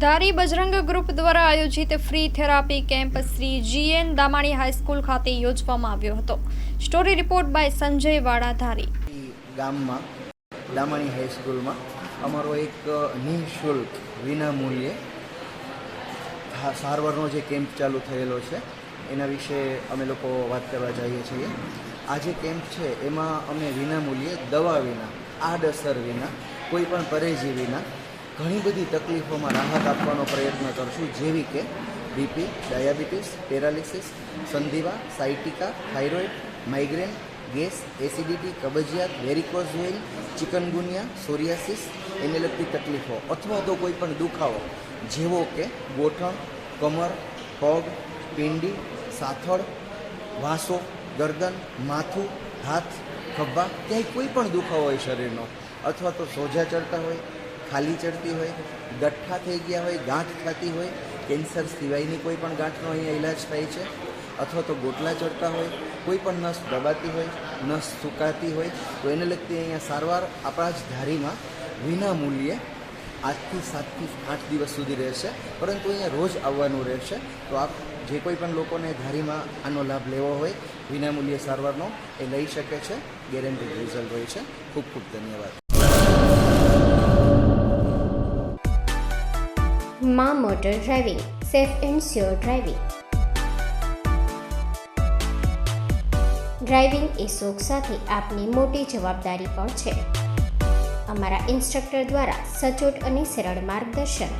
ધારી Bajrang group દ્વારા આયોજિત free therapy camp Shri GN Damani high school ખાતે યોજવામાં આવ્યો હતો। સ્ટોરી રિપોર્ટ બાય સંજય વાડા ધારી। ગામમાં દામાણી હાઈસ્કૂલમાં અમારો એક નિઃશુલ્ક વિનામૂલ્યે સારવારનો જે કેમ્પ ચાલુ થયેલો છે એના વિશે અમે લોકો વાત કરવા જઈએ છીએ। આ જે કેમ્પ છે એમાં અમે વિનામૂલ્યે દવા વિના, આડઅસર વિના, કોઈ પણ પરેજી વિના ઘણી બધી તકલીફોમાં રાહત આપવાનો પ્રયત્ન કરશું, જેવી કે બીપી, ડાયાબિટીસ, પેરાલિસિસ, સંધિવા, sciatica, thyroid, migraine, gas, acidity, કબજિયાત, વેરિકોઝ વેઇન, ચિકનગુનિયા, સોરિયાસિસ, એને લગતી તકલીફો અથવા તો કોઈ પણ દુખાવો જેવો કે ગોઠણ, કમર, પગ, પિંડી, સાથળ, વાસો, ગરદન, માથું, હાથ, ખભા, ક્યાંય કોઈ પણ દુખાવો હોય શરીરનો, અથવા તો સોજા ચડતા હોય, ખાલી ચડતી હોય, ગઠ્ઠા થઈ ગયા હોય, ગાંઠ થતી હોય, કેન્સર સિવાયની કોઈ પણ ગાંઠનો અહીંયા ઈલાજ થાય છે, અથવા તો ગોટલા ચડતા હોય, કોઈ પણ નસ દબાતી હોય, નસ સુકાતી હોય, તો એને લગતી અહીંયા સારવાર આપણા જ ધારીમાં વિનામૂલ્યે 8 થી 8 દિવસ સુધી રહેશે, પરંતુ અહીંયા રોજ આવવાનું રહેશે। તો આપ જે કોઈ પણ લોકોને ધારીમાં આનો લાભ લેવો હોય વિનામૂલ્યે સારવારનો એ લઈ શકે છે। ગેરંટી રિઝલ્ટ હોય છે। ખૂબ ખૂબ ધન્યવાદ। માં motor driving, safe and sure driving. Driving એ શોખ સાથે આપની મોટી જવાબદારી પણ છે। અમારા ઇન્સ્ટ્રક્ટર દ્વારા સચોટ અને સરળ માર્ગદર્શન,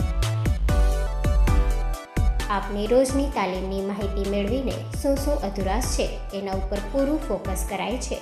આપની રોજની તાલીમની માહિતી મેળવીને શું અધુરાશ છે એના ઉપર પૂરું ફોકસ કરાય છે।